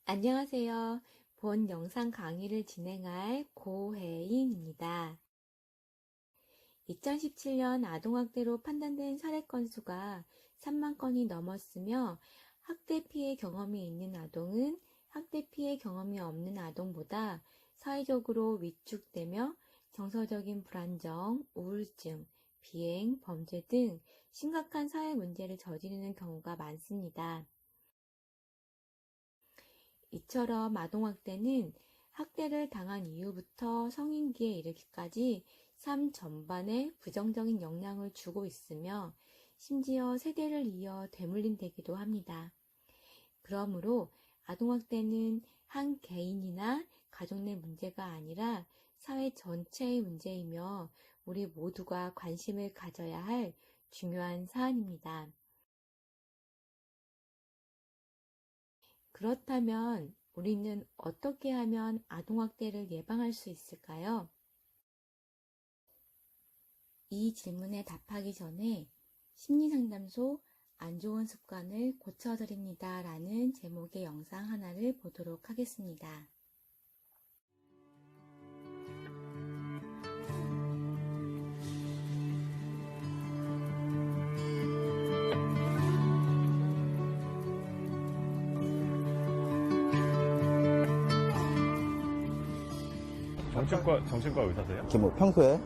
안녕하세요. 본 영상 강의를 진행할 고혜인입니다. 2017년 아동학대로 판단된 사례 건수가 3만 건이 넘었으며 학대 피해 경험이 있는 아동은 학대 피해 경험이 없는 아동보다 사회적으로 위축되며 정서적인 불안정, 우울증, 비행, 범죄 등 심각한 사회 문제를 저지르는 경우가 많습니다. 이처럼 아동학대는 학대를 당한 이후부터 성인기에 이르기까지 삶 전반에 부정적인 영향을 주고 있으며 심지어 세대를 이어 되물림되기도 합니다. 그러므로 아동학대는 한 개인이나 가족 내 문제가 아니라 사회 전체의 문제이며 우리 모두가 관심을 가져야 할 중요한 사안입니다. 그렇다면 우리는 어떻게 하면 아동학대를 예방할 수 있을까요? 이 질문에 답하기 전에 심리상담소 안 좋은 습관을 고쳐드립니다 라는 제목의 영상 하나를 보도록 하겠습니다. 정신과 의사세요? 이렇게 뭐 평소에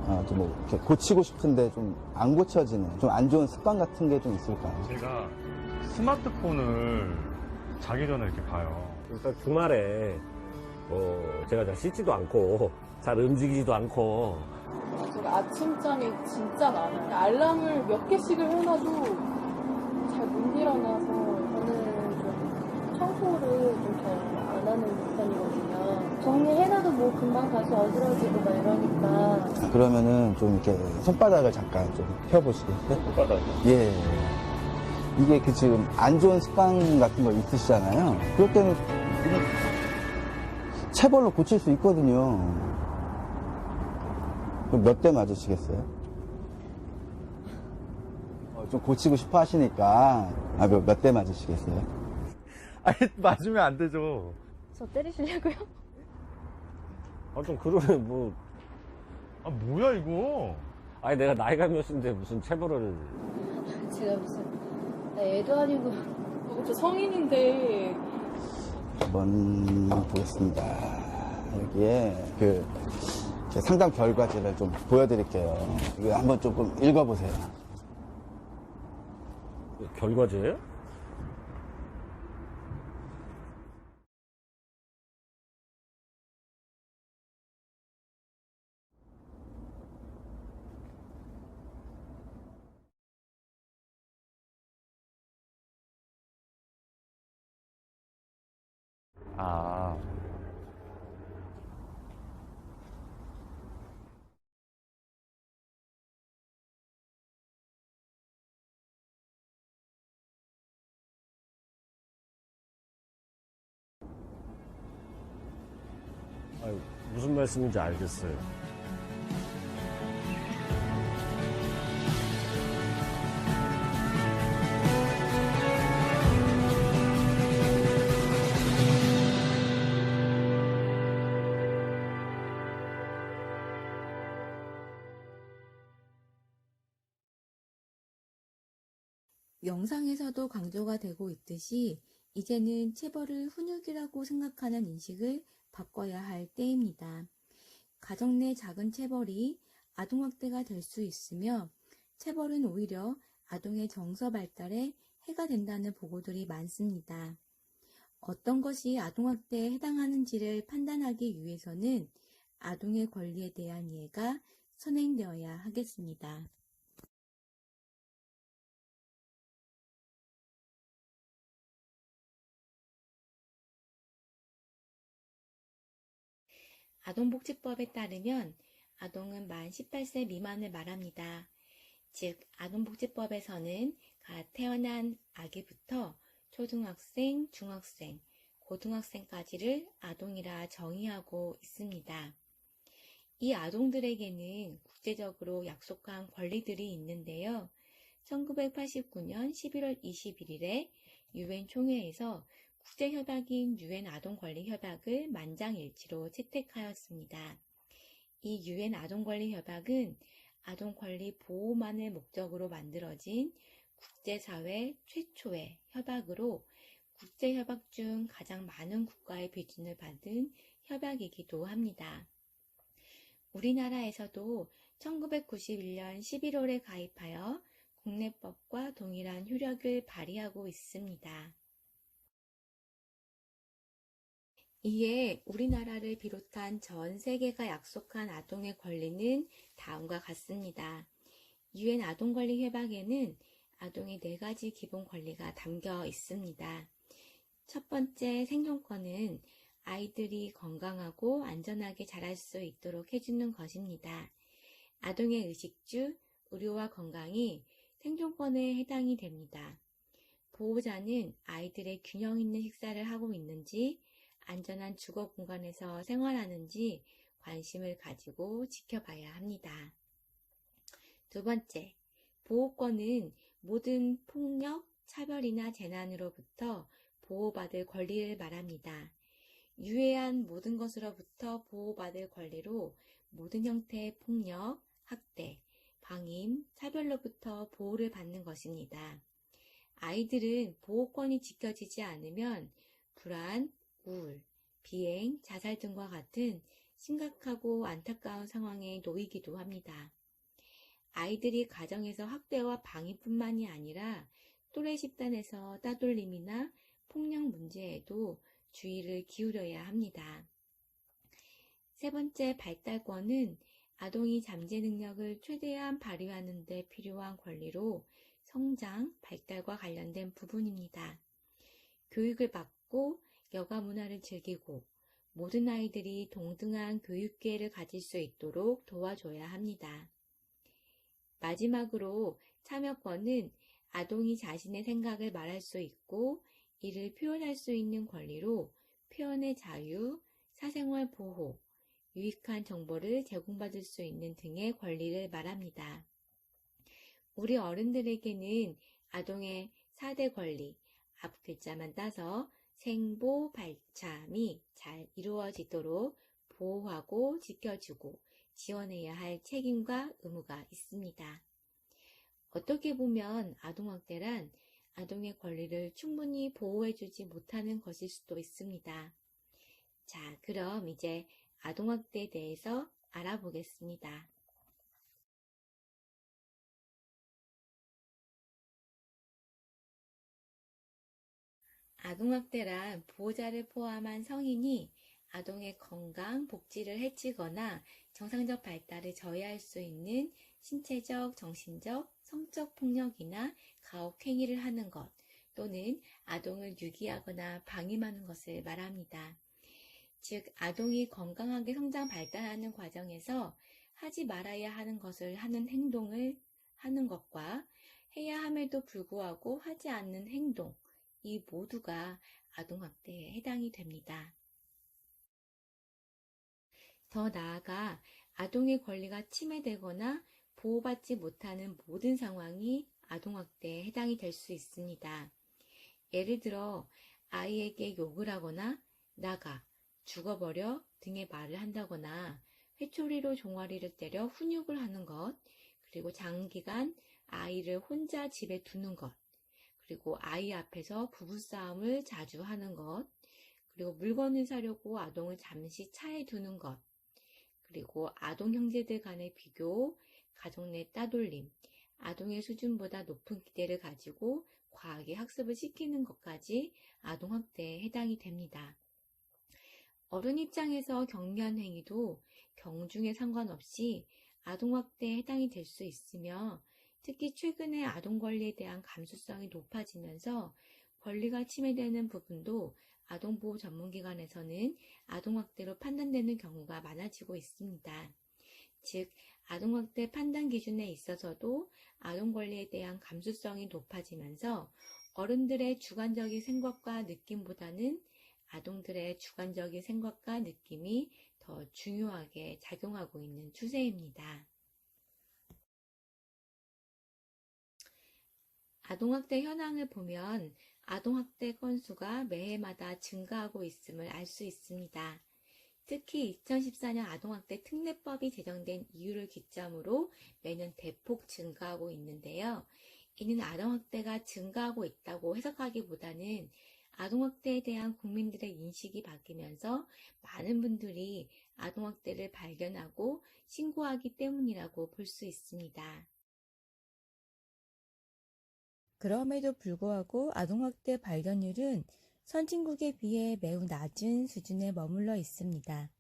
이렇게 뭐 이렇게 고치고 싶은데 좀 안 고쳐지는 좀 안 좋은 습관 같은 게 좀 있을까요? 제가 스마트폰을 자기 전에 이렇게 봐요. 일단 주말에 제가 잘 씻지도 않고 잘 움직이지도 않고 제가 아침잠이 진짜 많아요. 알람을 몇 개씩을 해놔도 잘 못 일어나서 저는 좀 청소를 좀 잘 안 하는 편이거든요. 정리해놔도 뭐 금방 다시 어지러지고 막 이러니까. 그러면은 좀 이렇게 손바닥을 잠깐 좀 펴보시겠어요? 손바닥이 예. 이게 그 지금 안 좋은 습관 같은 거 있으시잖아요. 그럴 때는 그냥 체벌로 고칠 수 있거든요. 그럼 몇 대 맞으시겠어요? 좀 고치고 싶어 하시니까 몇 대 맞으시겠어요? 아니, 맞으면 안 되죠. 저 때리시려고요? 좀 그러네 뭐 아, 뭐야, 이거? 아니 내가 나이가 몇인데 무슨 체벌을 제가 무슨 애도 아니고 저 성인인데 한번 보겠습니다. 여기에 그 상담 결과지를 좀 보여드릴게요. 이거 한번 조금 읽어보세요. 결과제예요? 아, 아니, 무슨 말씀인지 알겠어요. 영상에서도 강조가 되고 있듯이 이제는 체벌을 훈육이라고 생각하는 인식을 바꿔야 할 때입니다. 가정 내 작은 체벌이 아동학대가 될 수 있으며 체벌은 오히려 아동의 정서 발달에 해가 된다는 보고들이 많습니다. 어떤 것이 아동학대에 해당하는지를 판단하기 위해서는 아동의 권리에 대한 이해가 선행되어야 하겠습니다. 아동복지법에 따르면 아동은 만 18세 미만을 말합니다. 즉, 아동복지법에서는 갓 태어난 아기부터 초등학생, 중학생, 고등학생까지를 아동이라 정의하고 있습니다. 이 아동들에게는 국제적으로 약속한 권리들이 있는데요. 1989년 11월 21일에 유엔 총회에서 국제협약인 유엔 아동권리협약을 만장일치로 채택하였습니다. 이 유엔 아동권리협약은 아동권리 보호만을 목적으로 만들어진 국제사회 최초의 협약으로 국제협약 중 가장 많은 국가의 비준을 받은 협약이기도 합니다. 우리나라에서도 1991년 11월에 가입하여 국내법과 동일한 효력을 발휘하고 있습니다. 이에 우리나라를 비롯한 전 세계가 약속한 아동의 권리는 다음과 같습니다. 유엔 아동권리협약에는 아동의 4가지 기본 권리가 담겨 있습니다. 첫 번째, 생존권은 아이들이 건강하고 안전하게 자랄 수 있도록 해주는 것입니다. 아동의 의식주, 의료와 건강이 생존권에 해당이 됩니다. 보호자는 아이들의 균형 있는 식사를 하고 있는지, 안전한 주거 공간에서 생활하는지 관심을 가지고 지켜봐야 합니다. 두 번째, 보호권은 모든 폭력, 차별이나 재난으로부터 보호받을 권리를 말합니다. 유해한 모든 것으로부터 보호받을 권리로 모든 형태의 폭력, 학대, 방임, 차별로부터 보호를 받는 것입니다. 아이들은 보호권이 지켜지지 않으면 불안, 우울, 비행, 자살 등과 같은 심각하고 안타까운 상황에 놓이기도 합니다. 아이들이 가정에서 학대와 방임뿐만이 아니라 또래 집단에서 따돌림이나 폭력 문제에도 주의를 기울여야 합니다. 세 번째, 발달권은 아동이 잠재 능력을 최대한 발휘하는 데 필요한 권리로 성장, 발달과 관련된 부분입니다. 교육을 받고 여가 문화를 즐기고 모든 아이들이 동등한 교육 기회를 가질 수 있도록 도와줘야 합니다. 마지막으로 참여권은 아동이 자신의 생각을 말할 수 있고 이를 표현할 수 있는 권리로 표현의 자유, 사생활 보호, 유익한 정보를 제공받을 수 있는 등의 권리를 말합니다. 우리 어른들에게는 아동의 4대 권리, 앞 글자만 따서 생보, 발참이 잘 이루어지도록 보호하고 지켜주고 지원해야 할 책임과 의무가 있습니다. 어떻게 보면 아동학대란 아동의 권리를 충분히 보호해주지 못하는 것일 수도 있습니다. 자, 그럼 이제 아동학대에 대해서 알아보겠습니다. 아동학대란 보호자를 포함한 성인이 아동의 건강, 복지를 해치거나 정상적 발달을 저해할 수 있는 신체적, 정신적, 성적 폭력이나 가혹행위를 하는 것 또는 아동을 유기하거나 방임하는 것을 말합니다. 즉, 아동이 건강하게 성장 발달하는 과정에서 하지 말아야 하는 것을 하는 행동을 하는 것과 해야 함에도 불구하고 하지 않는 행동, 이 모두가 아동학대에 해당이 됩니다. 더 나아가 아동의 권리가 침해되거나 보호받지 못하는 모든 상황이 아동학대에 해당이 될 수 있습니다. 예를 들어 아이에게 욕을 하거나 나가, 죽어버려 등의 말을 한다거나 회초리로 종아리를 때려 훈육을 하는 것, 그리고 장기간 아이를 혼자 집에 두는 것, 그리고 아이 앞에서 부부싸움을 자주 하는 것, 그리고 물건을 사려고 아동을 잠시 차에 두는 것, 그리고 아동 형제들 간의 비교, 가족 내 따돌림, 아동의 수준보다 높은 기대를 가지고 과하게 학습을 시키는 것까지 아동학대에 해당이 됩니다. 어른 입장에서 경미한 행위도 경중에 상관없이 아동학대에 해당이 될 수 있으며 특히 최근에 아동 권리에 대한 감수성이 높아지면서 권리가 침해되는 부분도 아동보호 전문기관에서는 아동학대로 판단되는 경우가 많아지고 있습니다. 즉, 아동학대 판단 기준에 있어서도 아동 권리에 대한 감수성이 높아지면서 어른들의 주관적인 생각과 느낌보다는 아동들의 주관적인 생각과 느낌이 더 중요하게 작용하고 있는 추세입니다. 아동학대 현황을 보면 아동학대 건수가 매해마다 증가하고 있음을 알 수 있습니다. 특히 2014년 아동학대 특례법이 제정된 이유를 기점으로 매년 대폭 증가하고 있는데요. 이는 아동학대가 증가하고 있다고 해석하기보다는 아동학대에 대한 국민들의 인식이 바뀌면서 많은 분들이 아동학대를 발견하고 신고하기 때문이라고 볼 수 있습니다. 그럼에도 불구하고 아동학대 발견율은 선진국에 비해 매우 낮은 수준에 머물러 있습니다.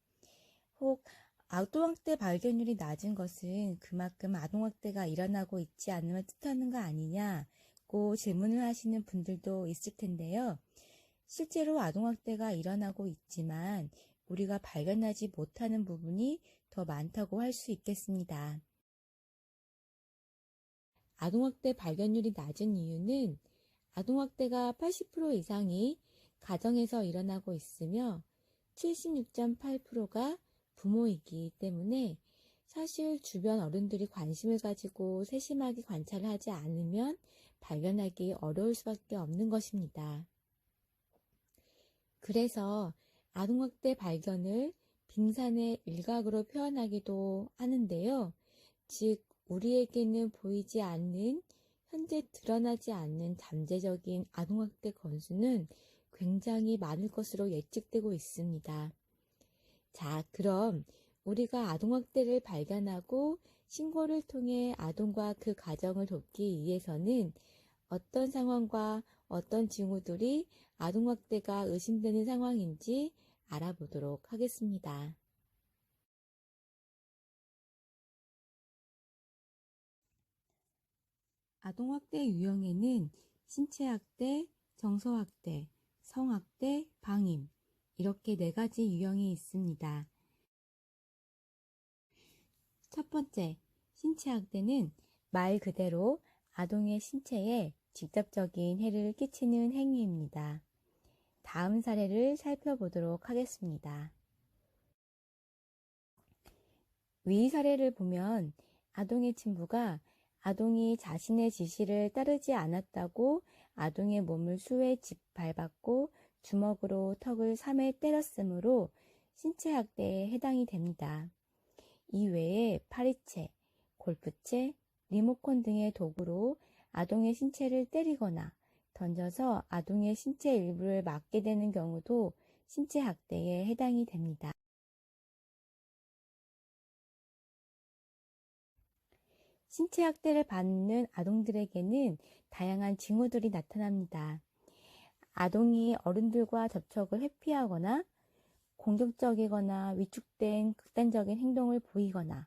혹 아동학대 발견율이 낮은 것은 그만큼 아동학대가 일어나고 있지 않음을 뜻하는 거 아니냐고 질문을 하시는 분들도 있을 텐데요. 실제로 아동학대가 일어나고 있지만 우리가 발견하지 못하는 부분이 더 많다고 할 수 있겠습니다. 아동학대 발견율이 낮은 이유는 아동학대가 80% 이상이 가정에서 일어나고 있으며 76.8%가 부모이기 때문에 사실 주변 어른들이 관심을 가지고 세심하게 관찰을 하지 않으면 발견하기 어려울 수밖에 없는 것입니다. 그래서 아동학대 발견을 빙산의 일각으로 표현하기도 하는데요. 즉, 우리에게는 보이지 않는, 현재 드러나지 않는 잠재적인 아동학대 건수는 굉장히 많을 것으로 예측되고 있습니다. 자, 그럼 우리가 아동학대를 발견하고 신고를 통해 아동과 그 가정을 돕기 위해서는 어떤 상황과 어떤 징후들이 아동학대가 의심되는 상황인지 알아보도록 하겠습니다. 아동학대 유형에는 신체학대, 정서학대, 성학대, 방임 이렇게 4가지 유형이 있습니다. 첫 번째, 신체학대는 말 그대로 아동의 신체에 직접적인 해를 끼치는 행위입니다. 다음 사례를 살펴보도록 하겠습니다. 위 사례를 보면 아동의 친부가 아동이 자신의 지시를 따르지 않았다고 아동의 몸을 수에 짓밟았고 주먹으로 턱을 3회 때렸으므로 신체학대에 해당이 됩니다. 이외에 파리채, 골프채, 리모컨 등의 도구로 아동의 신체를 때리거나 던져서 아동의 신체 일부를 맞게 되는 경우도 신체학대에 해당이 됩니다. 신체학대를 받는 아동들에게는 다양한 징후들이 나타납니다. 아동이 어른들과 접촉을 회피하거나 공격적이거나 위축된 극단적인 행동을 보이거나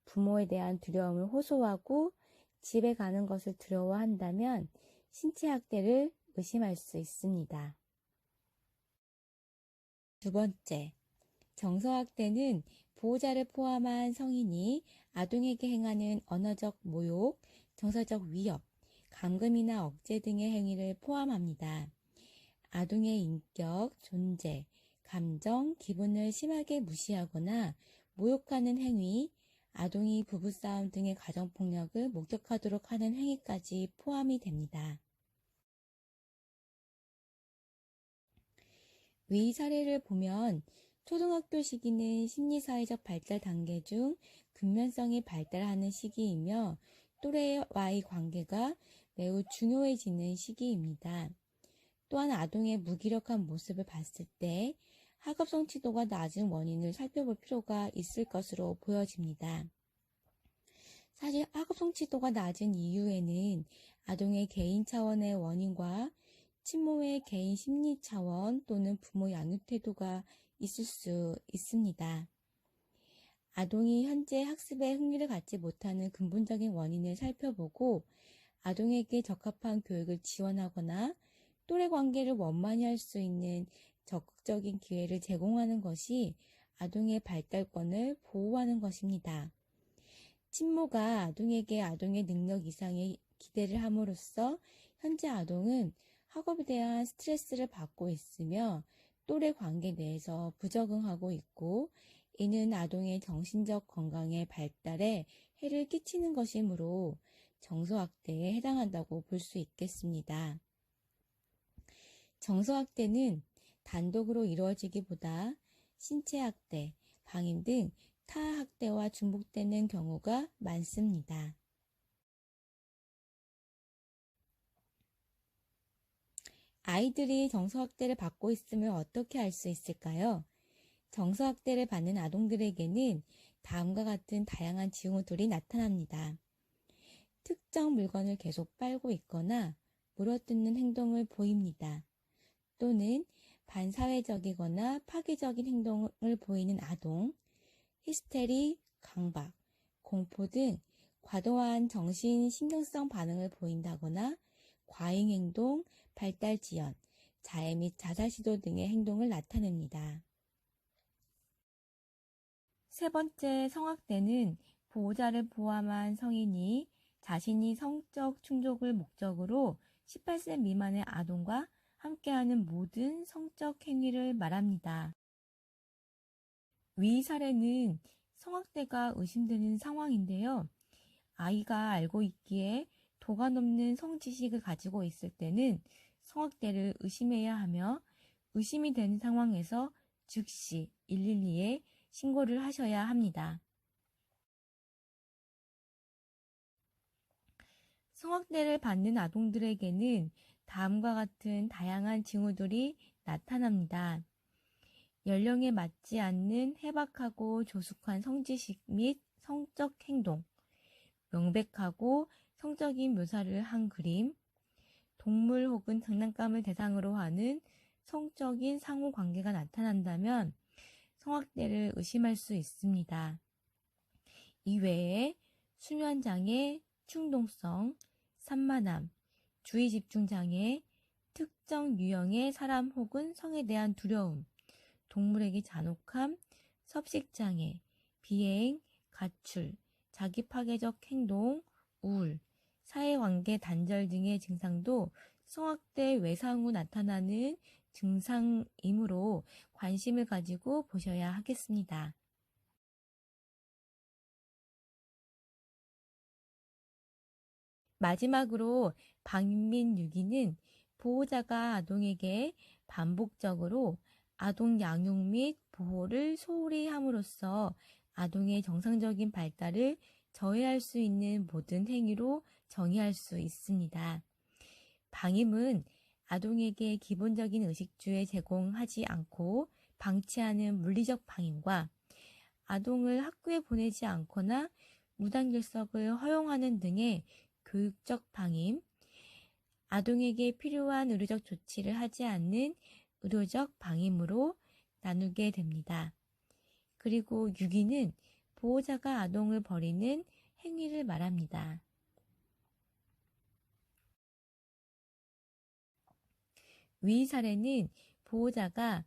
부모에 대한 두려움을 호소하고 집에 가는 것을 두려워한다면 신체학대를 의심할 수 있습니다. 두 번째, 정서학대는 보호자를 포함한 성인이 아동에게 행하는 언어적 모욕, 정서적 위협, 감금이나 억제 등의 행위를 포함합니다. 아동의 인격, 존재, 감정, 기분을 심하게 무시하거나 모욕하는 행위, 아동이 부부싸움 등의 가정폭력을 목격하도록 하는 행위까지 포함이 됩니다. 위 사례를 보면 초등학교 시기는 심리사회적 발달 단계 중 근면성이 발달하는 시기이며 또래와의 관계가 매우 중요해지는 시기입니다. 또한 아동의 무기력한 모습을 봤을 때 학업 성취도가 낮은 원인을 살펴볼 필요가 있을 것으로 보여집니다. 사실 학업 성취도가 낮은 이유에는 아동의 개인 차원의 원인과 친모의 개인 심리 차원 또는 부모 양육 태도가 있을 수 있습니다. 아동이 현재 학습에 흥미를 갖지 못하는 근본적인 원인을 살펴보고 아동에게 적합한 교육을 지원하거나 또래 관계를 원만히 할 수 있는 적극적인 기회를 제공하는 것이 아동의 발달권을 보호하는 것입니다. 친모가 아동에게 아동의 능력 이상의 기대를 함으로써 현재 아동은 학업에 대한 스트레스를 받고 있으며 또래 관계 내에서 부적응하고 있고 이는 아동의 정신적 건강의 발달에 해를 끼치는 것이므로 정서학대에 해당한다고 볼 수 있겠습니다. 정서학대는 단독으로 이루어지기보다 신체학대, 방임 등 타학대와 중복되는 경우가 많습니다. 아이들이 정서학대를 받고 있음을 어떻게 알 수 있을까요? 정서학대를 받는 아동들에게는 다음과 같은 다양한 징후들이 나타납니다. 특정 물건을 계속 빨고 있거나 물어뜯는 행동을 보입니다. 또는 반사회적이거나 파괴적인 행동을 보이는 아동, 히스테리, 강박, 공포 등 과도한 정신 신경성 반응을 보인다거나 과잉행동, 발달지연, 자해 및 자살 시도 등의 행동을 나타냅니다. 세 번째, 성학대는 보호자를 포함한 성인이 자신이 성적 충족을 목적으로 18세 미만의 아동과 함께하는 모든 성적 행위를 말합니다. 위 사례는 성학대가 의심되는 상황인데요. 아이가 알고 있기에 도가 넘는 성지식을 가지고 있을 때는 성학대를 의심해야 하며, 의심이 되는 상황에서 즉시 112에 신고를 하셔야 합니다. 성학대를 받는 아동들에게는 다음과 같은 다양한 징후들이 나타납니다. 연령에 맞지 않는 해박하고 조숙한 성지식 및 성적 행동, 명백하고 성적인 묘사를 한 그림, 동물 혹은 장난감을 대상으로 하는 성적인 상호 관계가 나타난다면 성학대를 의심할 수 있습니다. 이외에 수면장애, 충동성, 산만함, 주의집중장애, 특정 유형의 사람 혹은 성에 대한 두려움, 동물에게 잔혹함, 섭식장애, 비행, 가출, 자기파괴적 행동, 우울, 사회관계 단절 등의 증상도 성학대 외상 후 나타나는 증상이므로 관심을 가지고 보셔야 하겠습니다. 마지막으로 방임 및 유기는 보호자가 아동에게 반복적으로 아동 양육 및 보호를 소홀히 함으로써 아동의 정상적인 발달을 저해할 수 있는 모든 행위로 정의할 수 있습니다. 방임은 아동에게 기본적인 의식주에 제공하지 않고 방치하는 물리적 방임과 아동을 학교에 보내지 않거나 무단결석을 허용하는 등의 교육적 방임, 아동에게 필요한 의료적 조치를 하지 않는 의료적 방임으로 나누게 됩니다. 그리고 유기는 보호자가 아동을 버리는 행위를 말합니다. 위 사례는 보호자가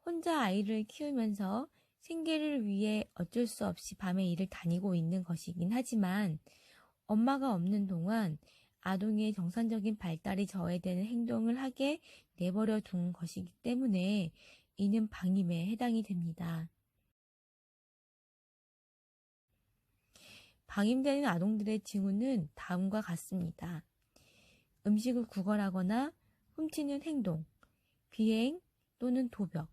혼자 아이를 키우면서 생계를 위해 어쩔 수 없이 밤에 일을 다니고 있는 것이긴 하지만 엄마가 없는 동안 아동의 정상적인 발달이 저해되는 행동을 하게 내버려 둔 것이기 때문에 이는 방임에 해당이 됩니다. 방임되는 아동들의 징후는 다음과 같습니다. 음식을 구걸하거나 훔치는 행동, 비행 또는 도벽,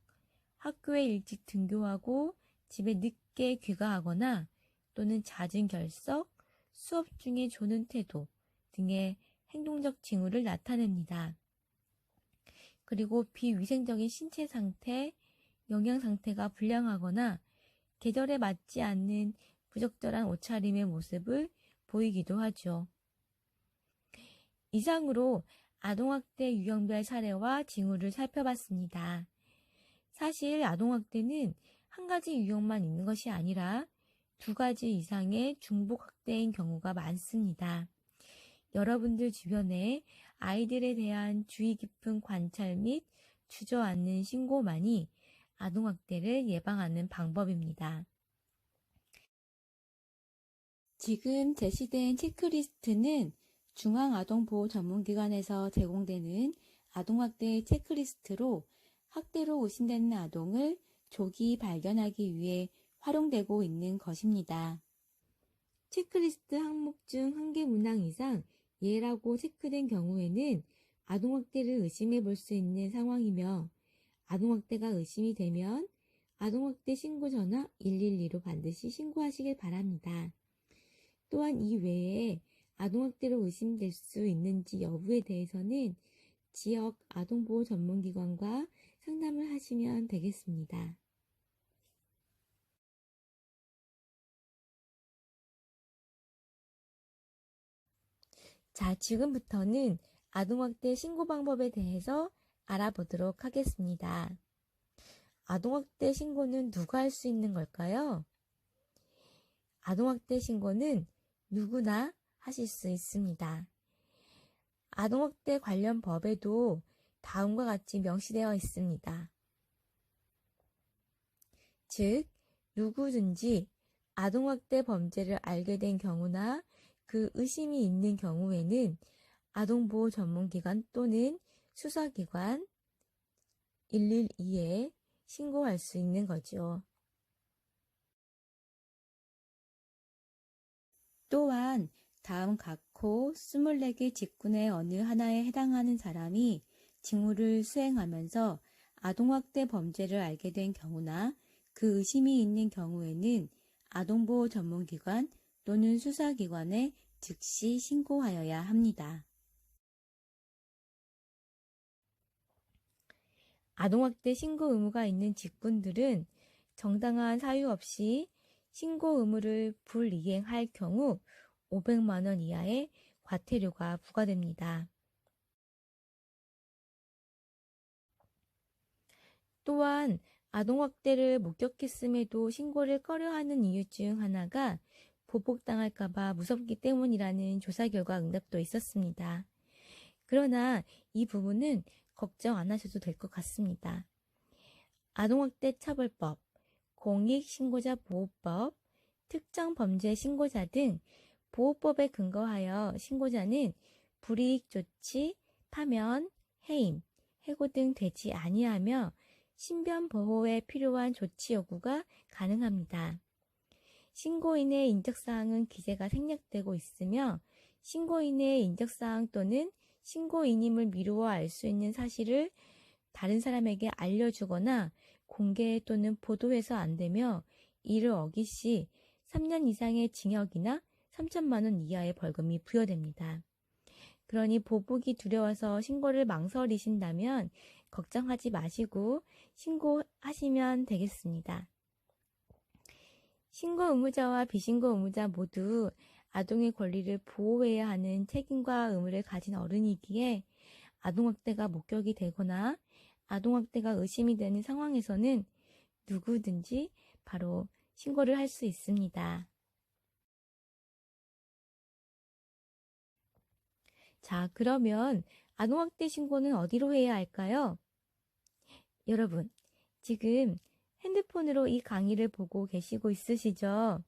학교에 일찍 등교하고 집에 늦게 귀가하거나 또는 잦은 결석, 수업 중에 조는 태도 등의 행동적 징후를 나타냅니다. 그리고 비위생적인 신체 상태, 영양 상태가 불량하거나 계절에 맞지 않는 부적절한 옷차림의 모습을 보이기도 하죠. 이상으로 아동학대 유형별 사례와 징후를 살펴봤습니다. 사실 아동학대는 한 가지 유형만 있는 것이 아니라 두 가지 이상의 중복학대인 경우가 많습니다. 여러분들 주변에 아이들에 대한 주의 깊은 관찰 및 주저앉는 신고만이 아동학대를 예방하는 방법입니다. 지금 제시된 체크리스트는 중앙아동보호전문기관에서 제공되는 아동학대 체크리스트로 학대로 의심되는 아동을 조기 발견하기 위해 활용되고 있는 것입니다. 체크리스트 항목 중 한 개 문항 이상 예라고 체크된 경우에는 아동학대를 의심해 볼 수 있는 상황이며 아동학대가 의심이 되면 아동학대 신고 전화 112로 반드시 신고하시길 바랍니다. 또한 이 외에 아동학대로 의심될 수 있는지 여부에 대해서는 지역 아동보호 전문기관과 상담을 하시면 되겠습니다. 자, 지금부터는 아동학대 신고 방법에 대해서 알아보도록 하겠습니다. 아동학대 신고는 누가 할 수 있는 걸까요? 아동학대 신고는 누구나 하실 수 있습니다. 아동학대 관련 법에도 다음과 같이 명시되어 있습니다. 즉, 누구든지 아동학대 범죄를 알게 된 경우나 그 의심이 있는 경우에는 아동보호 전문기관 또는 수사기관 112에 신고할 수 있는 거죠. 또한 다음 각호 24개 직군의 어느 하나에 해당하는 사람이 직무를 수행하면서 아동학대 범죄를 알게 된 경우나 그 의심이 있는 경우에는 아동보호 전문기관 또는 수사기관에 즉시 신고하여야 합니다. 아동학대 신고 의무가 있는 직군들은 정당한 사유 없이 신고 의무를 불이행할 경우 500만 원 이하의 과태료가 부과됩니다. 또한 아동학대를 목격했음에도 신고를 꺼려하는 이유 중 하나가 보복당할까봐 무섭기 때문이라는 조사 결과 응답도 있었습니다. 그러나 이 부분은 걱정 안 하셔도 될 것 같습니다. 아동학대 처벌법, 공익신고자 보호법, 특정범죄 신고자 등 보호법에 근거하여 신고자는 불이익 조치, 파면, 해임, 해고 등 되지 아니하며 신변 보호에 필요한 조치 요구가 가능합니다. 신고인의 인적사항은 기재가 생략되고 있으며 신고인의 인적사항 또는 신고인임을 미루어 알 수 있는 사실을 다른 사람에게 알려주거나 공개 또는 보도해서 안 되며 이를 어기시 3년 이상의 징역이나 3천만 원 이하의 벌금이 부여됩니다. 그러니 보복이 두려워서 신고를 망설이신다면 걱정하지 마시고 신고하시면 되겠습니다. 신고 의무자와 비신고 의무자 모두 아동의 권리를 보호해야 하는 책임과 의무를 가진 어른이기에 아동학대가 목격이 되거나 아동학대가 의심이 되는 상황에서는 누구든지 바로 신고를 할 수 있습니다. 자, 그러면 아동학대 신고는 어디로 해야 할까요? 여러분, 지금 핸드폰으로 이 강의를 보고 계시고 있으시죠?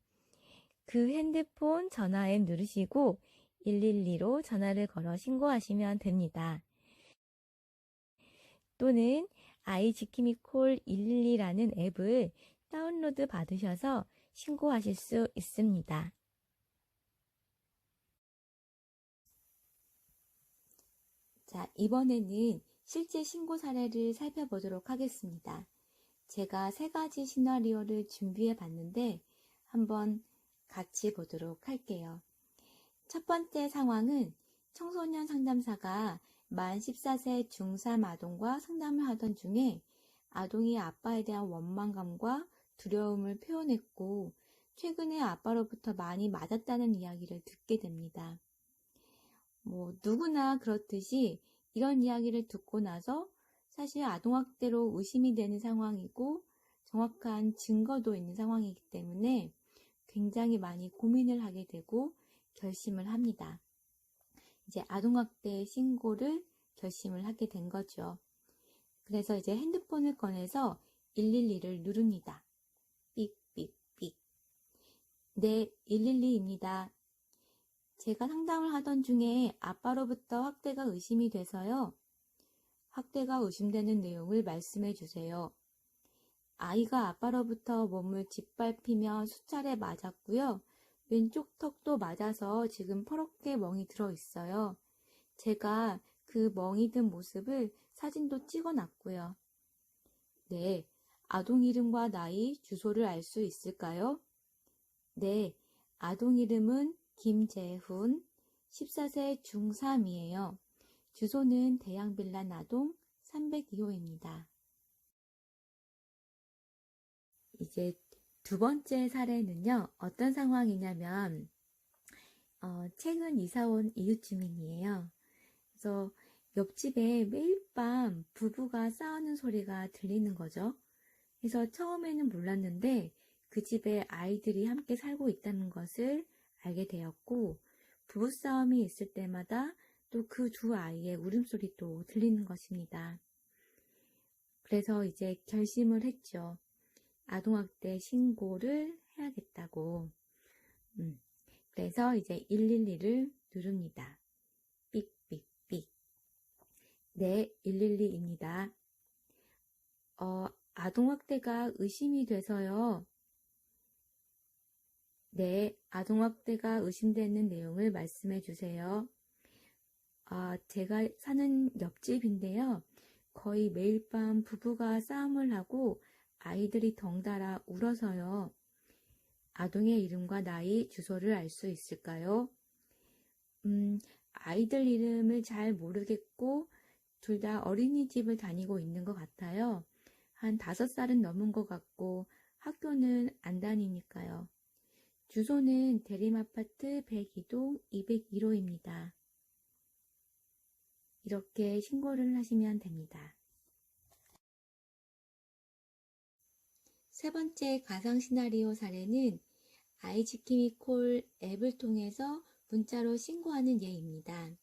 그 핸드폰 전화 앱 누르시고 112로 전화를 걸어 신고하시면 됩니다. 또는 아이지킴이 콜 112라는 앱을 다운로드 받으셔서 신고하실 수 있습니다. 자, 이번에는 실제 신고 사례를 살펴보도록 하겠습니다. 제가 3가지 시나리오를 준비해 봤는데 한번 같이 보도록 할게요. 첫 번째 상황은 청소년 상담사가 만 14세 중3 아동과 상담을 하던 중에 아동이 아빠에 대한 원망감과 두려움을 표현했고 최근에 아빠로부터 많이 맞았다는 이야기를 듣게 됩니다. 누구나 그렇듯이 이런 이야기를 듣고 나서 사실 아동학대로 의심이 되는 상황이고 정확한 증거도 있는 상황이기 때문에 굉장히 많이 고민을 하게 되고 결심을 합니다. 이제 아동학대 신고를 결심을 하게 된 거죠. 그래서 이제 핸드폰을 꺼내서 112를 누릅니다. 삑삑삑. 네, 112입니다. 제가 상담을 하던 중에 아빠로부터 학대가 의심이 돼서요. 학대가 의심되는 내용을 말씀해 주세요. 아이가 아빠로부터 몸을 짓밟히며 수차례 맞았고요. 왼쪽 턱도 맞아서 지금 퍼렇게 멍이 들어 있어요. 제가 그 멍이 든 모습을 사진도 찍어 놨고요. 네, 아동 이름과 나이, 주소를 알 수 있을까요? 네, 아동 이름은 김재훈, 14세 중3이에요. 주소는 대양빌라 나동 302호입니다. 이제 두 번째 사례는요, 어떤 상황이냐면, 최근 이사 온 이웃 주민이에요. 그래서 옆집에 매일 밤 부부가 싸우는 소리가 들리는 거죠. 그래서 처음에는 몰랐는데 그 집에 아이들이 함께 살고 있다는 것을 알게 되었고, 부부싸움이 있을 때마다 또 그 두 아이의 울음소리도 들리는 것입니다. 그래서 이제 결심을 했죠. 아동학대 신고를 해야겠다고. 그래서 이제 112를 누릅니다. 삑삑삑. 네, 112입니다. 아동학대가 의심이 돼서요. 네, 아동학대가 의심되는 내용을 말씀해 주세요. 제가 사는 옆집인데요. 거의 매일 밤 부부가 싸움을 하고 아이들이 덩달아 울어서요. 아동의 이름과 나이, 주소를 알 수 있을까요? 아이들 이름을 잘 모르겠고 둘 다 어린이집을 다니고 있는 것 같아요. 한 5살은 넘은 것 같고 학교는 안 다니니까요. 주소는 대림아파트 102동 201호입니다. 이렇게 신고를 하시면 됩니다. 세 번째 가상 시나리오 사례는 아이지킴이콜 앱을 통해서 문자로 신고하는 예입니다.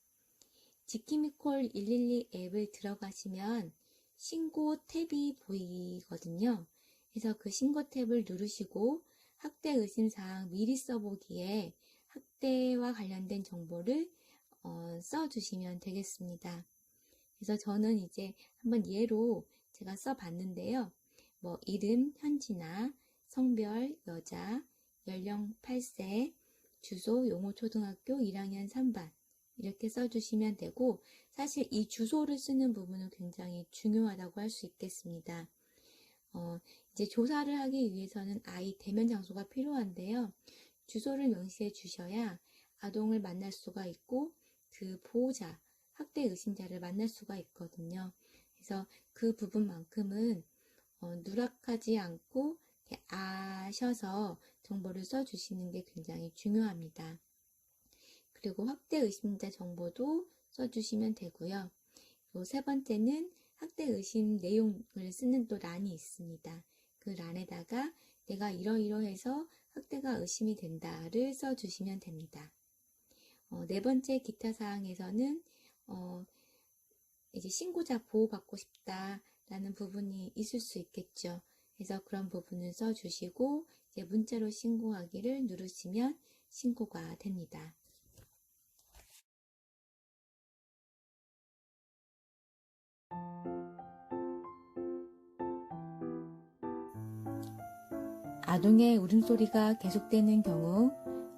지킴이콜 112 앱을 들어가시면 신고 탭이 보이거든요. 그래서 그 신고 탭을 누르시고 학대 의심사항 미리 써보기에 학대와 관련된 정보를 써주시면 되겠습니다. 그래서 저는 이제 한번 예로 제가 써봤는데요. 이름 현진아, 성별 여자, 연령 8세, 주소 용호초등학교 1학년 3반 이렇게 써주시면 되고, 사실 이 주소를 쓰는 부분은 굉장히 중요하다고 할 수 있겠습니다. 이제 조사를 하기 위해서는 아이 대면 장소가 필요한데요. 주소를 명시해 주셔야 아동을 만날 수가 있고 그 보호자, 학대 의심자를 만날 수가 있거든요. 그래서 그 부분만큼은 누락하지 않고 이렇게 아셔서 정보를 써주시는 게 굉장히 중요합니다. 그리고 학대 의심자 정보도 써주시면 되고요. 그리고 세 번째는 학대 의심 내용을 쓰는 또 란이 있습니다. 그 란에다가 내가 이러이러해서 학대가 의심이 된다를 써주시면 됩니다. 네 번째 기타 사항에서는 이제 신고자 보호받고 싶다라는 부분이 있을 수 있겠죠. 그래서 그런 부분을 써주시고 이제 문자로 신고하기를 누르시면 신고가 됩니다. 아동의 울음소리가 계속되는 경우,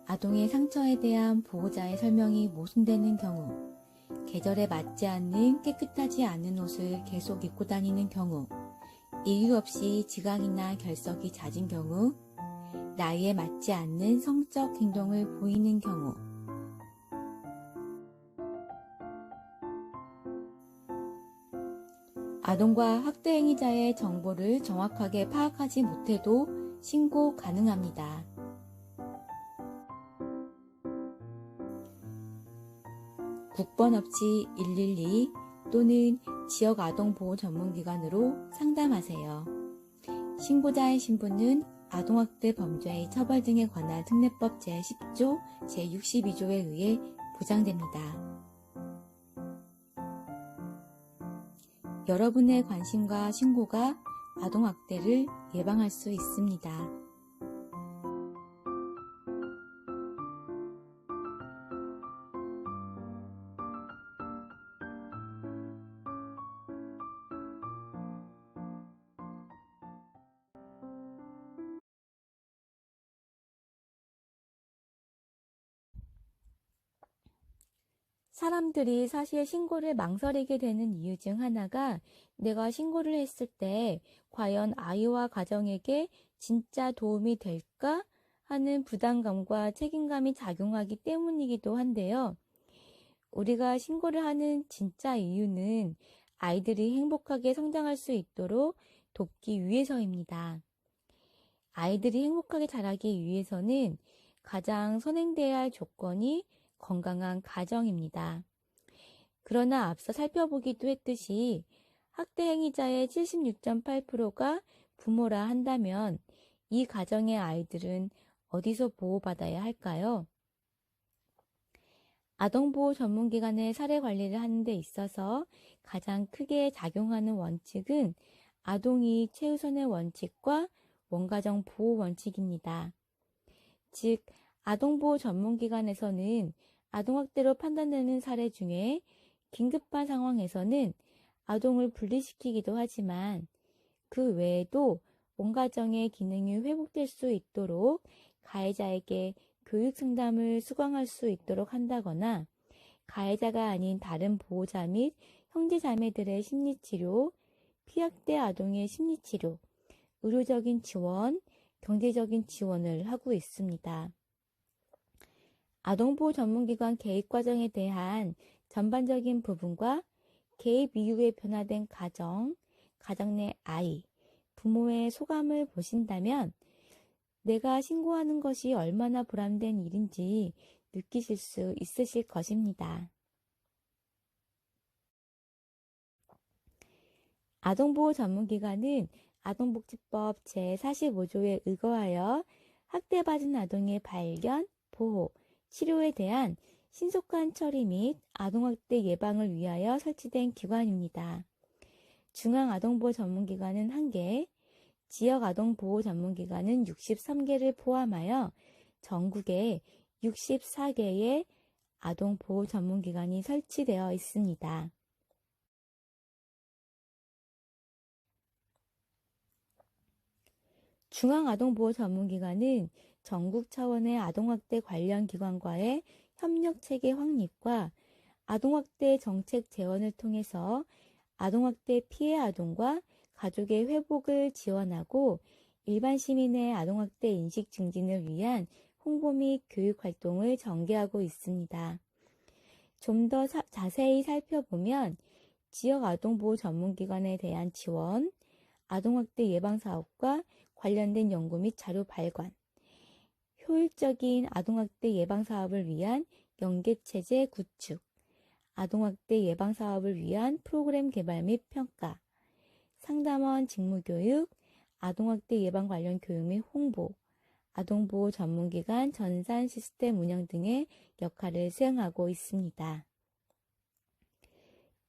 아동의 상처에 대한 보호자의 설명이 모순되는 경우, 계절에 맞지 않는 깨끗하지 않은 옷을 계속 입고 다니는 경우, 이유 없이 지각이나 결석이 잦은 경우, 나이에 맞지 않는 성적 행동을 보이는 경우, 아동과 학대 행위자의 정보를 정확하게 파악하지 못해도 신고 가능합니다. 국번 없이 112 또는 지역 아동보호 전문기관으로 상담하세요. 신고자의 신분은 아동학대 범죄의 처벌 등에 관한 특례법 제10조 제62조에 의해 보장됩니다. 여러분의 관심과 신고가 아동학대를 예방할 수 있습니다. 사람들이 사실 신고를 망설이게 되는 이유 중 하나가 내가 신고를 했을 때 과연 아이와 가정에게 진짜 도움이 될까 하는 부담감과 책임감이 작용하기 때문이기도 한데요. 우리가 신고를 하는 진짜 이유는 아이들이 행복하게 성장할 수 있도록 돕기 위해서입니다. 아이들이 행복하게 자라기 위해서는 가장 선행돼야 할 조건이 건강한 가정입니다. 그러나 앞서 살펴보기도 했듯이 학대 행위자의 76.8%가 부모라 한다면 이 가정의 아이들은 어디서 보호받아야 할까요? 아동보호 전문기관의 사례 관리를 하는 데 있어서 가장 크게 작용하는 원칙은 아동이 최우선의 원칙과 원가정 보호 원칙입니다. 즉, 아동보호 전문기관에서는 아동학대로 판단되는 사례 중에 긴급한 상황에서는 아동을 분리시키기도 하지만 그 외에도 원가정의 기능이 회복될 수 있도록 가해자에게 교육 상담을 수강할 수 있도록 한다거나 가해자가 아닌 다른 보호자 및 형제자매들의 심리치료, 피학대 아동의 심리치료, 의료적인 지원, 경제적인 지원을 하고 있습니다. 아동보호 전문기관 개입 과정에 대한 전반적인 부분과 개입 이후에 변화된 가정, 가정 내 아이, 부모의 소감을 보신다면 내가 신고하는 것이 얼마나 보람된 일인지 느끼실 수 있으실 것입니다. 아동보호 전문기관은 아동복지법 제45조에 의거하여 학대받은 아동의 발견, 보호, 치료에 대한 신속한 처리 및 아동학대 예방을 위하여 설치된 기관입니다. 중앙아동보호 전문기관은 1개, 지역아동보호 전문기관은 63개를 포함하여 전국에 64개의 아동보호 전문기관이 설치되어 있습니다. 중앙아동보호 전문기관은 전국 차원의 아동학대 관련 기관과의 협력체계 확립과 아동학대 정책 재원을 통해서 아동학대 피해 아동과 가족의 회복을 지원하고 일반 시민의 아동학대 인식 증진을 위한 홍보 및 교육 활동을 전개하고 있습니다. 좀 더 자세히 살펴보면 지역 아동보호 전문기관에 대한 지원, 아동학대 예방사업과 관련된 연구 및 자료 발관, 효율적인 아동학대 예방사업을 위한 연계체제 구축, 아동학대 예방사업을 위한 프로그램 개발 및 평가, 상담원 직무교육, 아동학대 예방 관련 교육 및 홍보, 아동보호 전문기관 전산 시스템 운영 등의 역할을 수행하고 있습니다.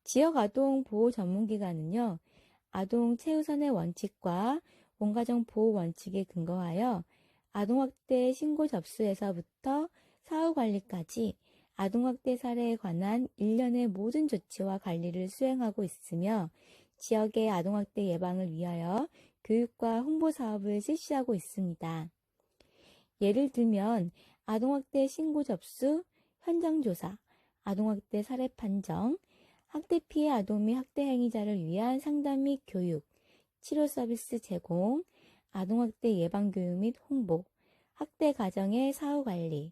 지역 아동보호 전문기관은요, 아동 최우선의 원칙과 원가정 보호 원칙에 근거하여 아동학대 신고 접수에서부터 사후관리까지 아동학대 사례에 관한 일련의 모든 조치와 관리를 수행하고 있으며 지역의 아동학대 예방을 위하여 교육과 홍보 사업을 실시하고 있습니다. 예를 들면 아동학대 신고 접수, 현장조사, 아동학대 사례 판정, 학대 피해 아동 및 학대 행위자를 위한 상담 및 교육, 치료 서비스 제공, 아동학대 예방교육 및 홍보, 학대 가정의 사후관리,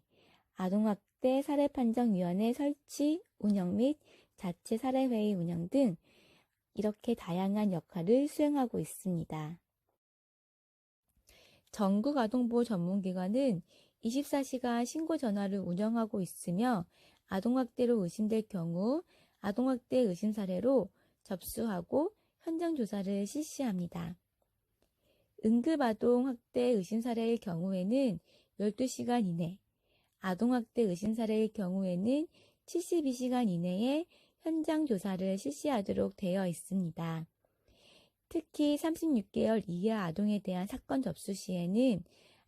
아동학대 사례판정위원회 설치, 운영 및 자체 사례회의 운영 등 이렇게 다양한 역할을 수행하고 있습니다. 전국 아동보호 전문기관은 24시간 신고 전화를 운영하고 있으며 아동학대로 의심될 경우 아동학대 의심 사례로 접수하고 현장 조사를 실시합니다. 응급아동학대 의심 사례의 경우에는 12시간 이내, 아동학대 의심 사례의 경우에는 72시간 이내에 현장 조사를 실시하도록 되어 있습니다. 특히 36개월 이하 아동에 대한 사건 접수 시에는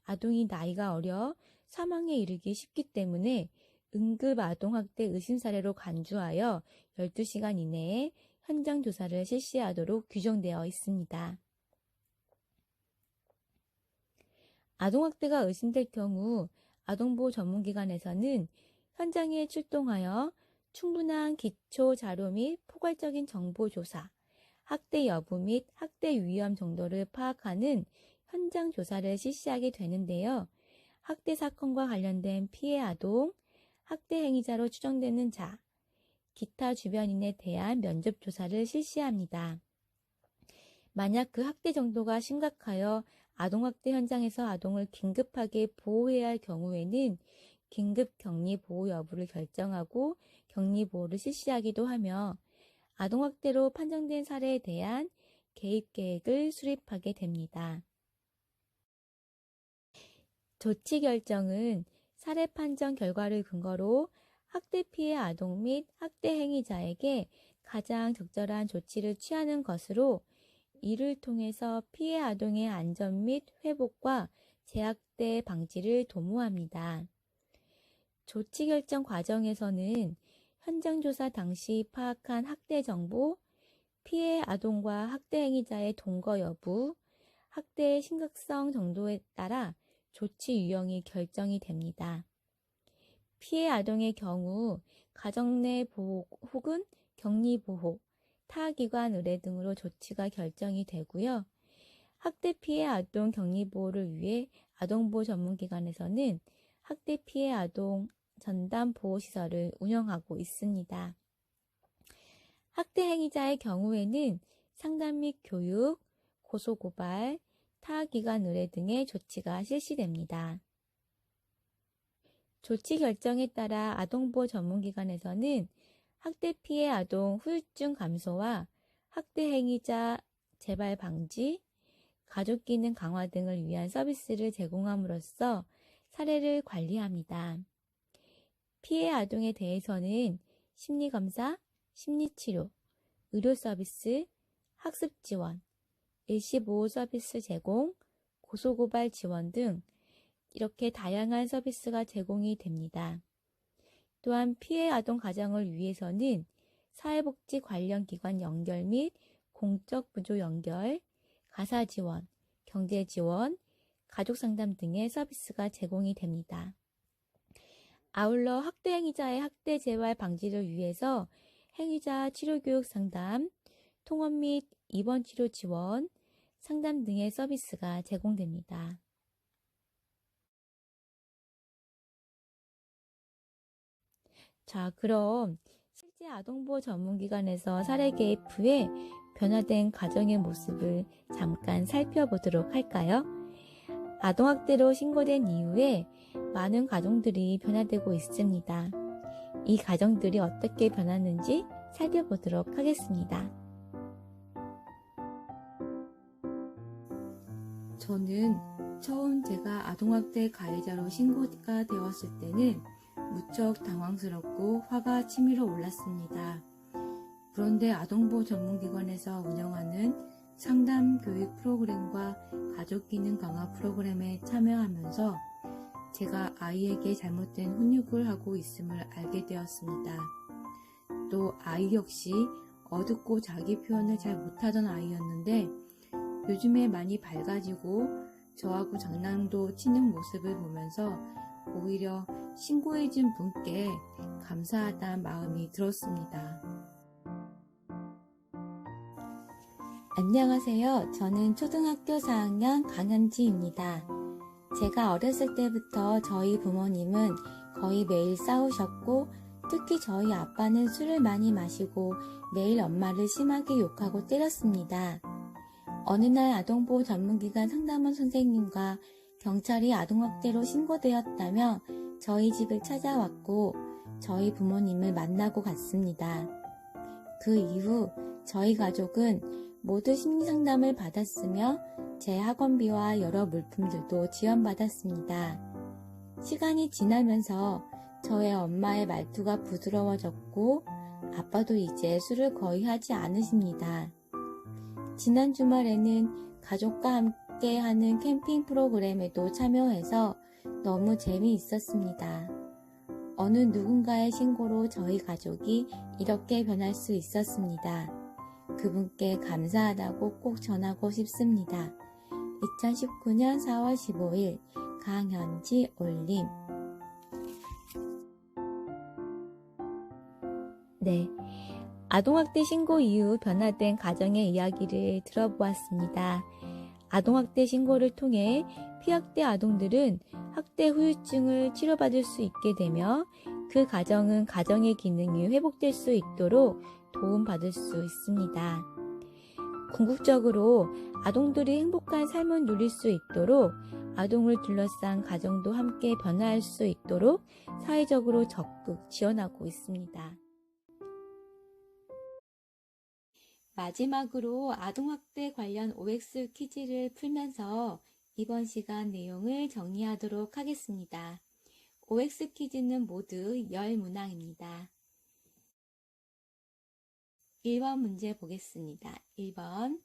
아동이 나이가 어려 사망에 이르기 쉽기 때문에 응급아동학대 의심 사례로 간주하여 12시간 이내에 현장 조사를 실시하도록 규정되어 있습니다. 아동학대가 의심될 경우 아동보호 전문기관에서는 현장에 출동하여 충분한 기초 자료 및 포괄적인 정보 조사, 학대 여부 및 학대 위험 정도를 파악하는 현장 조사를 실시하게 되는데요. 학대 사건과 관련된 피해 아동, 학대 행위자로 추정되는 자, 기타 주변인에 대한 면접 조사를 실시합니다. 만약 그 학대 정도가 심각하여 아동학대 현장에서 아동을 긴급하게 보호해야 할 경우에는 긴급 격리 보호 여부를 결정하고 격리 보호를 실시하기도 하며 아동학대로 판정된 사례에 대한 개입 계획을 수립하게 됩니다. 조치 결정은 사례 판정 결과를 근거로 학대 피해 아동 및 학대 행위자에게 가장 적절한 조치를 취하는 것으로 이를 통해서 피해 아동의 안전 및 회복과 재학대 방지를 도모합니다. 조치 결정 과정에서는 현장 조사 당시 파악한 학대 정보, 피해 아동과 학대 행위자의 동거 여부, 학대의 심각성 정도에 따라 조치 유형이 결정이 됩니다. 피해 아동의 경우 가정 내 보호 혹은 격리 보호, 타기관 의뢰 등으로 조치가 결정이 되고요. 학대 피해 아동 격리 보호를 위해 아동보호 전문기관에서는 학대 피해 아동 전담 보호시설을 운영하고 있습니다. 학대 행위자의 경우에는 상담 및 교육, 고소고발, 타기관 의뢰 등의 조치가 실시됩니다. 조치 결정에 따라 아동보호 전문기관에서는 학대 피해 아동 후유증 감소와 학대 행위자 재발 방지, 가족 기능 강화 등을 위한 서비스를 제공함으로써 사례를 관리합니다. 피해 아동에 대해서는 심리검사, 심리치료, 의료 서비스, 학습 지원, 일시보호 서비스 제공, 고소고발 지원 등 이렇게 다양한 서비스가 제공이 됩니다. 또한 피해 아동 가정을 위해서는 사회복지 관련 기관 연결 및 공적 부조 연결, 가사 지원, 경제 지원, 가족 상담 등의 서비스가 제공이 됩니다. 아울러 학대 행위자의 학대 재발 방지를 위해서 행위자 치료교육 상담, 통원 및 입원 치료 지원, 상담 등의 서비스가 제공됩니다. 자, 그럼 실제 아동보호 전문기관에서 사례 개입 후에 변화된 가정의 모습을 잠깐 살펴보도록 할까요? 아동학대로 신고된 이후에 많은 가정들이 변화되고 있습니다. 이 가정들이 어떻게 변하는지 살펴보도록 하겠습니다. 저는 처음 제가 아동학대 가해자로 신고가 되었을 때는 무척 당황스럽고 화가 치밀어 올랐습니다. 그런데 아동보호 전문기관에서 운영하는 상담 교육 프로그램과 가족기능 강화 프로그램에 참여하면서 제가 아이에게 잘못된 훈육을 하고 있음을 알게 되었습니다. 또 아이 역시 어둡고 자기 표현을 잘 못하던 아이였는데 요즘에 많이 밝아지고 저하고 장난도 치는 모습을 보면서 오히려 신고해준 분께 감사하다는 마음이 들었습니다. 안녕하세요. 저는 초등학교 4학년 강현지입니다. 제가 어렸을 때부터 저희 부모님은 거의 매일 싸우셨고 특히 저희 아빠는 술을 많이 마시고 매일 엄마를 심하게 욕하고 때렸습니다. 어느 날 아동보호 전문기관 상담원 선생님과 경찰이 아동학대로 신고되었다며 저희 집을 찾아왔고 저희 부모님을 만나고 갔습니다. 그 이후 저희 가족은 모두 심리상담을 받았으며 제 학원비와 여러 물품들도 지원받았습니다. 시간이 지나면서 저의 엄마의 말투가 부드러워졌고 아빠도 이제 술을 거의 하지 않으십니다. 지난 주말에는 가족과 함께 하는 캠핑 프로그램에도 참여해서 너무 재미있었습니다. 어느 누군가의 신고로 저희 가족이 이렇게 변할 수 있었습니다. 그분께 감사하다고 꼭 전하고 싶습니다. 2019년 4월 15일 강현지 올림. 네. 아동학대 신고 이후 변화된 가정의 이야기를 들어보았습니다. 아동학대 신고를 통해 피학대 아동들은 학대 후유증을 치료받을 수 있게 되며 그 가정은 가정의 기능이 회복될 수 있도록 도움받을 수 있습니다. 궁극적으로 아동들이 행복한 삶을 누릴 수 있도록 아동을 둘러싼 가정도 함께 변화할 수 있도록 사회적으로 적극 지원하고 있습니다. 마지막으로 아동학대 관련 OX 퀴즈를 풀면서 이번 시간 내용을 정리하도록 하겠습니다. OX 퀴즈는 모두 10문항입니다. 1번 문제 보겠습니다. 1번.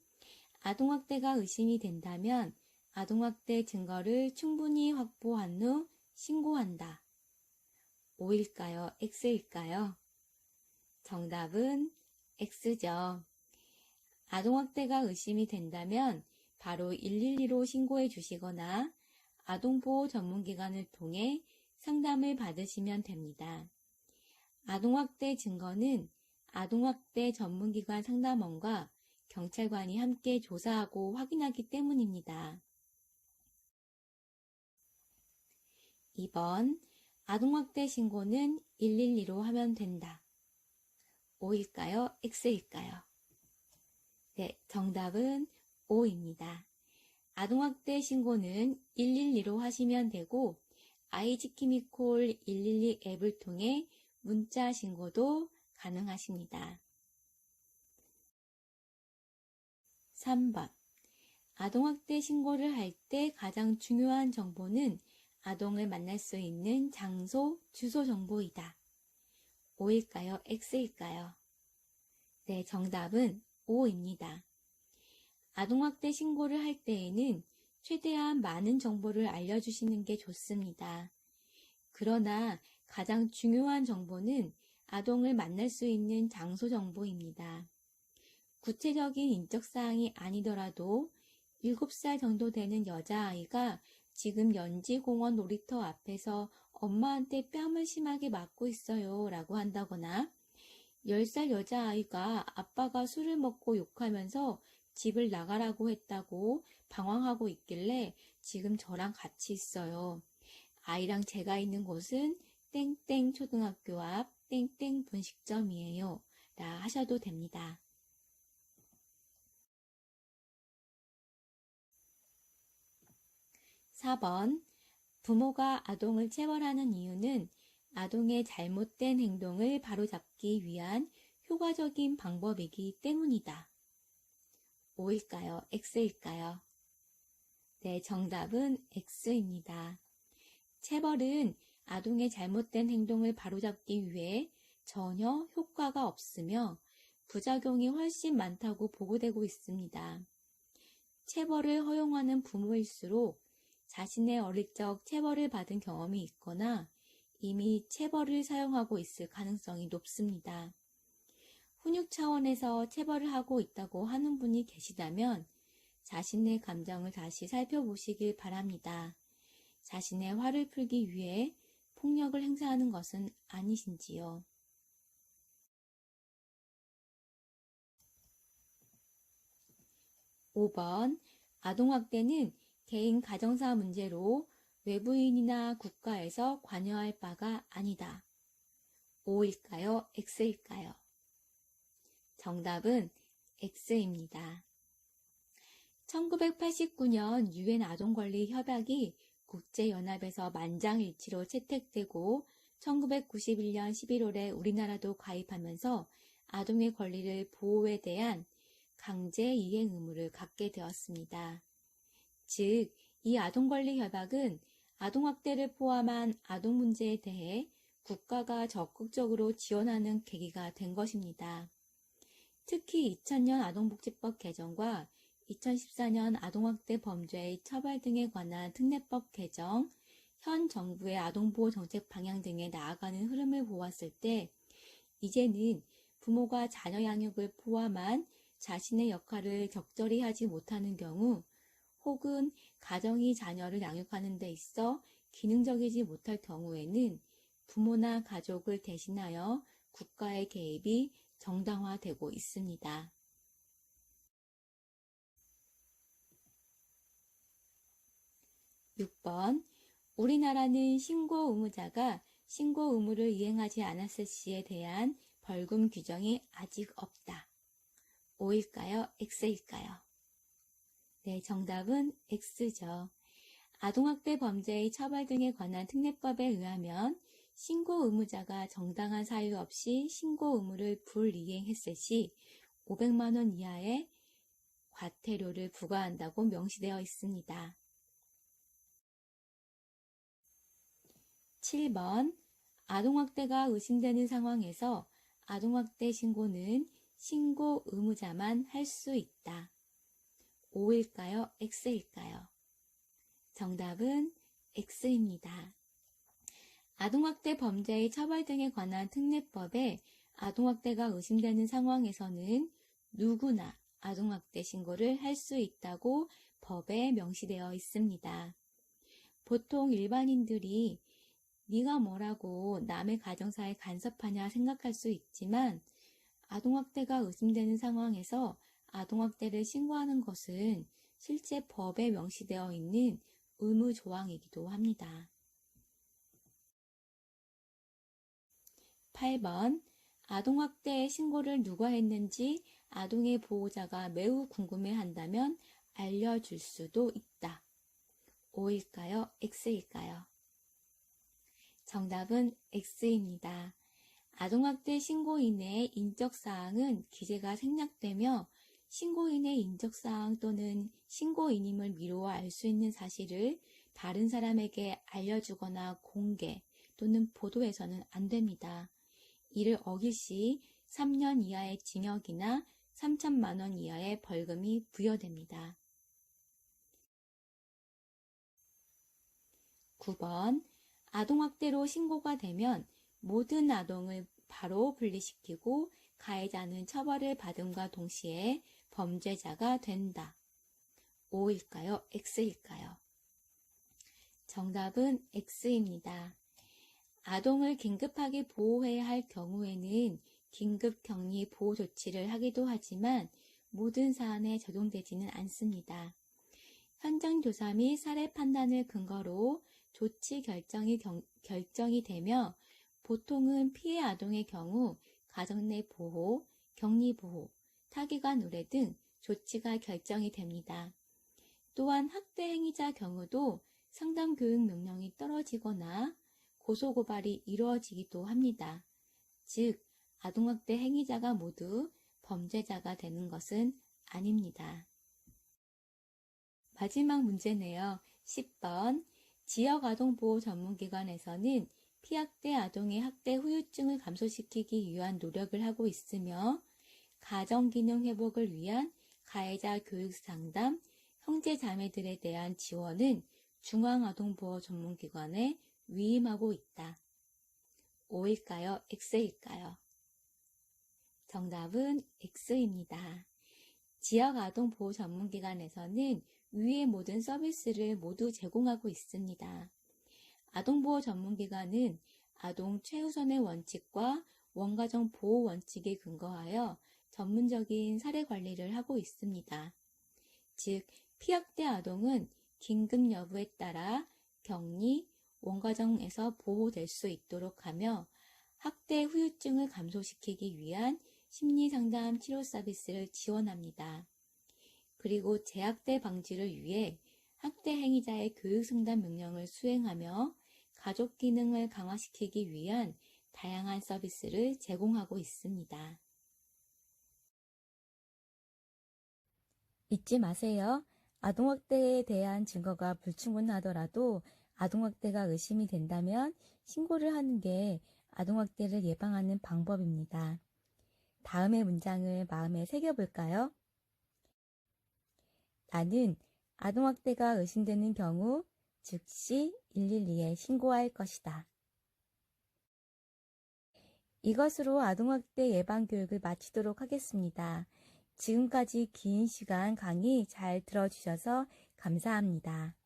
아동학대가 의심이 된다면 아동학대 증거를 충분히 확보한 후 신고한다. O일까요? X일까요? 정답은 X죠. 아동학대가 의심이 된다면 바로 112로 신고해 주시거나 아동보호 전문기관을 통해 상담을 받으시면 됩니다. 아동학대 증거는 아동학대 전문기관 상담원과 경찰관이 함께 조사하고 확인하기 때문입니다. 2번. 아동학대 신고는 112로 하면 된다. O일까요? X일까요? 네, 정답은 O입니다. 아동학대 신고는 112로 하시면 되고 아이지키미콜 112 앱을 통해 문자 신고도 가능하십니다. 3번. 아동학대 신고를 할 때 가장 중요한 정보는 아동을 만날 수 있는 장소, 주소 정보이다. O일까요? X일까요? 네, 정답은 O입니다. 아동학대 신고를 할 때에는 최대한 많은 정보를 알려주시는 게 좋습니다. 그러나 가장 중요한 정보는 아동을 만날 수 있는 장소 정보입니다. 구체적인 인적사항이 아니더라도 7살 정도 되는 여자아이가 지금 연지공원 놀이터 앞에서 엄마한테 뺨을 심하게 맞고 있어요 라고 한다거나 10살 여자아이가 아빠가 술을 먹고 욕하면서 집을 나가라고 했다고 방황하고 있길래 지금 저랑 같이 있어요. 아이랑 제가 있는 곳은 땡땡 초등학교 앞 땡땡 분식점이에요. 라 하셔도 됩니다. 4번. 부모가 아동을 체벌하는 이유는 아동의 잘못된 행동을 바로잡기 위한 효과적인 방법이기 때문이다. O일까요? X일까요? 네, 정답은 X입니다. 체벌은 아동의 잘못된 행동을 바로잡기 위해 전혀 효과가 없으며 부작용이 훨씬 많다고 보고되고 있습니다. 체벌을 허용하는 부모일수록 자신의 어릴 적 체벌을 받은 경험이 있거나 이미 체벌을 사용하고 있을 가능성이 높습니다. 훈육 차원에서 체벌을 하고 있다고 하는 분이 계시다면 자신의 감정을 다시 살펴보시길 바랍니다. 자신의 화를 풀기 위해 폭력을 행사하는 것은 아니신지요. 5번. 아동학대는 개인 가정사 문제로 외부인이나 국가에서 관여할 바가 아니다. O일까요? X일까요? 정답은 X입니다. 1989년 유엔 아동권리 협약이 국제연합에서 만장일치로 채택되고 1991년 11월에 우리나라도 가입하면서 아동의 권리를 보호에 대한 강제 이행 의무를 갖게 되었습니다. 즉, 이 아동권리 협약은 아동학대를 포함한 아동 문제에 대해 국가가 적극적으로 지원하는 계기가 된 것입니다. 특히 2000년 아동복지법 개정과 2014년 아동학대 범죄의 처벌 등에 관한 특례법 개정, 현 정부의 아동보호 정책 방향 등에 나아가는 흐름을 보았을 때 이제는 부모가 자녀 양육을 포함한 자신의 역할을 적절히 하지 못하는 경우 혹은 가정이 자녀를 양육하는 데 있어 기능적이지 못할 경우에는 부모나 가족을 대신하여 국가의 개입이 정당화되고 있습니다. 6번. 우리나라는 신고 의무자가 신고 의무를 이행하지 않았을 시에 대한 벌금 규정이 아직 없다. O일까요? X일까요? 네, 정답은 X죠. 아동학대 범죄의 처벌 등에 관한 특례법에 의하면 신고 의무자가 정당한 사유 없이 신고 의무를 불이행했을 시 500만 원 이하의 과태료를 부과한다고 명시되어 있습니다. 7번. 아동학대가 의심되는 상황에서 아동학대 신고는 신고 의무자만 할 수 있다. O일까요? X일까요? 정답은 X입니다. 아동학대 범죄의 처벌 등에 관한 특례법에 아동학대가 의심되는 상황에서는 누구나 아동학대 신고를 할 수 있다고 법에 명시되어 있습니다. 보통 일반인들이 네가 뭐라고 남의 가정사에 간섭하냐 생각할 수 있지만 아동학대가 의심되는 상황에서 아동학대를 신고하는 것은 실제 법에 명시되어 있는 의무 조항이기도 합니다. 8번. 아동학대의 신고를 누가 했는지 아동의 보호자가 매우 궁금해한다면 알려줄 수도 있다. O일까요? X일까요? 정답은 X입니다. 아동학대 신고인의 인적사항은 기재가 생략되며 신고인의 인적사항 또는 신고인임을 미루어 알 수 있는 사실을 다른 사람에게 알려주거나 공개 또는 보도해서는 안 됩니다. 이를 어길 시 3년 이하의 징역이나 3천만 원 이하의 벌금이 부여됩니다. 9번. 아동학대로 신고가 되면 모든 아동을 바로 분리시키고 가해자는 처벌을 받음과 동시에 범죄자가 된다. O일까요? X일까요? 정답은 X입니다. 아동을 긴급하게 보호해야 할 경우에는 긴급격리 보호 조치를 하기도 하지만 모든 사안에 적용되지는 않습니다. 현장 조사 및 사례 판단을 근거로 조치 결정이 되며 보통은 피해 아동의 경우 가정 내 보호, 격리 보호, 타기관 의뢰 등 조치가 결정이 됩니다. 또한 학대 행위자 경우도 상담 교육 명령이 떨어지거나 고소고발이 이루어지기도 합니다. 즉, 아동학대 행위자가 모두 범죄자가 되는 것은 아닙니다. 마지막 문제네요. 10번. 지역아동보호 전문기관에서는 피학대 아동의 학대 후유증을 감소시키기 위한 노력을 하고 있으며 가정기능 회복을 위한 가해자 교육 상담, 형제자매들에 대한 지원은 중앙아동보호 전문기관에 위임하고 있다. O일까요? X일까요? 정답은 X입니다. 지역아동보호 전문기관에서는 위의 모든 서비스를 모두 제공하고 있습니다. 아동보호 전문기관은 아동 최우선의 원칙과 원가정 보호 원칙에 근거하여 전문적인 사례 관리를 하고 있습니다. 즉, 피학대 아동은 긴급 여부에 따라 격리, 원가정에서 보호될 수 있도록 하며 학대 후유증을 감소시키기 위한 심리상담 치료 서비스를 지원합니다. 그리고 재학대 방지를 위해 학대 행위자의 교육상담 명령을 수행하며 가족 기능을 강화시키기 위한 다양한 서비스를 제공하고 있습니다. 잊지 마세요. 아동학대에 대한 증거가 불충분하더라도 아동학대가 의심이 된다면 신고를 하는 게 아동학대를 예방하는 방법입니다. 다음의 문장을 마음에 새겨볼까요? 나는 아동학대가 의심되는 경우 즉시 112에 신고할 것이다. 이것으로 아동학대 예방교육을 마치도록 하겠습니다. 지금까지 긴 시간 강의 잘 들어주셔서 감사합니다.